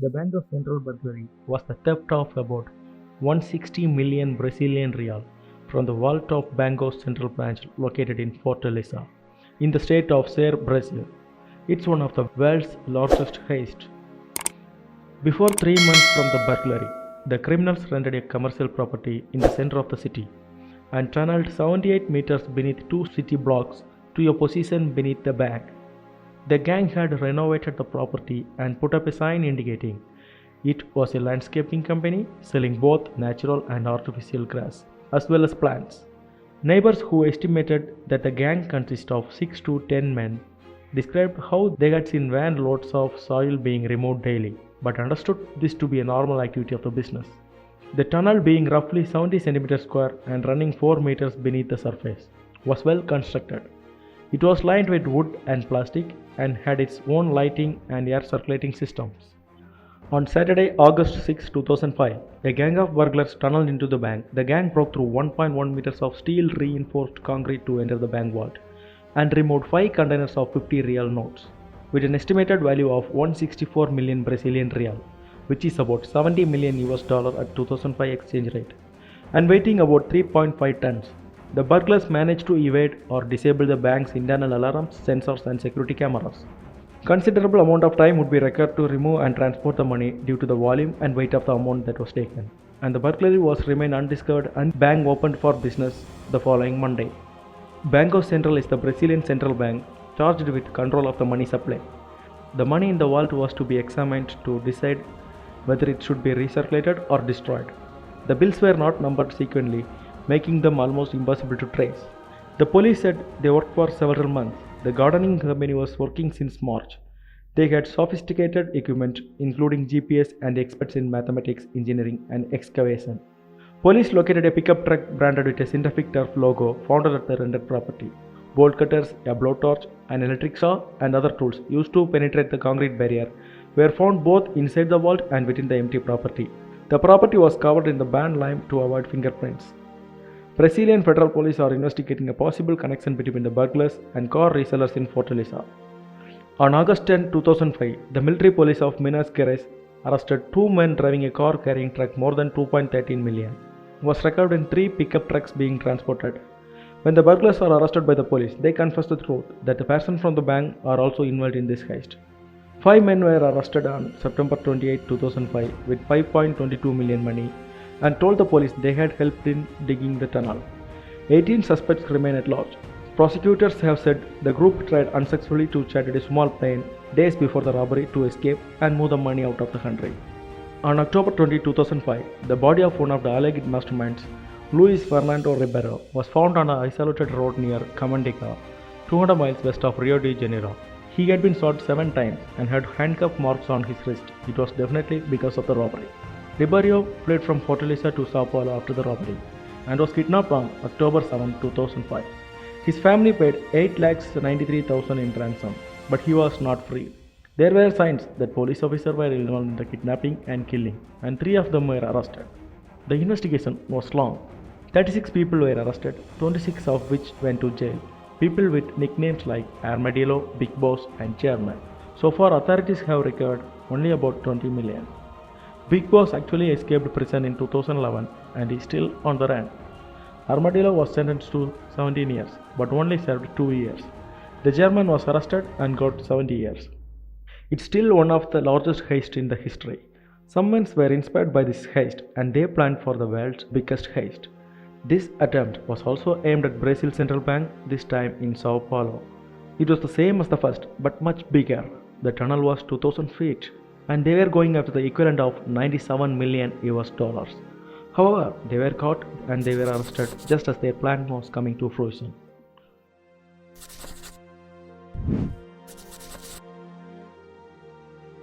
The Banco Central burglary was the theft of about 160 million Brazilian real from the vault of Banco Central branch located in Fortaleza, in the state of Ceará, Brazil. It's one of the world's largest heists. Before 3 months from the burglary, the criminals rented a commercial property in the center of the city and tunneled 78 meters beneath two city blocks to a position beneath the bank. The gang had renovated the property and put up a sign indicating it was a landscaping company selling both natural and artificial grass, as well as plants. Neighbors who estimated that the gang consisted of 6 to 10 men described how they had seen van loads of soil being removed daily, but understood this to be a normal activity of the business. The tunnel, being roughly 70 centimeters square and running 4 meters beneath the surface, was well constructed. It was lined with wood and plastic and had its own lighting and air circulating systems. On Saturday, August 6, 2005, a gang of burglars tunneled into the bank. The gang broke through 1.1 meters of steel reinforced concrete to enter the bank vault and removed 5 containers of 50 real notes, with an estimated value of 164 million Brazilian real, which is about 70 million US dollar at 2005 exchange rate, and weighing about 3.5 tons. The burglars managed to evade or disable the bank's internal alarms, sensors, and security cameras. Considerable amount of time would be required to remove and transport the money due to the volume and weight of the amount that was taken, and the burglary was remained undiscovered and bank opened for business the following Monday. Banco Central is the Brazilian central bank charged with control of the money supply. The money in the vault was to be examined to decide whether it should be recirculated or destroyed. The bills were not numbered sequentially, making them almost impossible to trace. The police said they worked for several months. The gardening company was working since March. They had sophisticated equipment, including GPS and experts in mathematics, engineering, and excavation. Police located a pickup truck branded with a scientific turf logo found at the rented property. Bolt cutters, a blowtorch, an electric saw, and other tools used to penetrate the concrete barrier were found both inside the vault and within the empty property. The property was covered in the banned lime to avoid fingerprints. Brazilian federal police are investigating a possible connection between the burglars and car resellers in Fortaleza. On August 10, 2005, the military police of Minas Gerais arrested 2 men driving a car carrying truck more than 2.13 million. It was recovered in 3 pickup trucks being transported. When the burglars are arrested by the police, they confess the truth that the persons from the bank are also involved in this heist. 5 men were arrested on September 28, 2005 with 5.22 million money and told the police they had helped in digging the tunnel. 18 suspects remain at large. Prosecutors have said the group tried unsuccessfully to charter a small plane days before the robbery to escape and move the money out of the country. On October 20, 2005, the body of one of the alleged masterminds, Fernando Ribeiro, was found on an isolated road near Camandica, 200 miles west of Rio de Janeiro. He had been shot 7 times and had handcuff marks on his wrist. It was definitely because of the robbery. Ribeiro fled from Fortaleza to Sao Paulo after the robbery and was kidnapped on October 7, 2005. His family paid 8,93,000 in ransom, but he was not free. There were signs that police officers were involved in the kidnapping and killing, and 3 of them were arrested. The investigation was long. 36 people were arrested, 26 of which went to jail. People with nicknames like Armadillo, Big Boss, and Chairman. So far, authorities have recovered only about 20 million. Big Boss actually escaped prison in 2011 and is still on the run. Armadillo was sentenced to 17 years but only served 2 years. The German was arrested and got 70 years. It's still one of the largest heists in the history. Some men were inspired by this heist and they planned for the world's biggest heist. This attempt was also aimed at Brazil Central Bank, this time in Sao Paulo. It was the same as the first but much bigger. The tunnel was 2,000 feet. And they were going after the equivalent of 97 million US dollars. However, they were caught and they were arrested just as their plan was coming to fruition.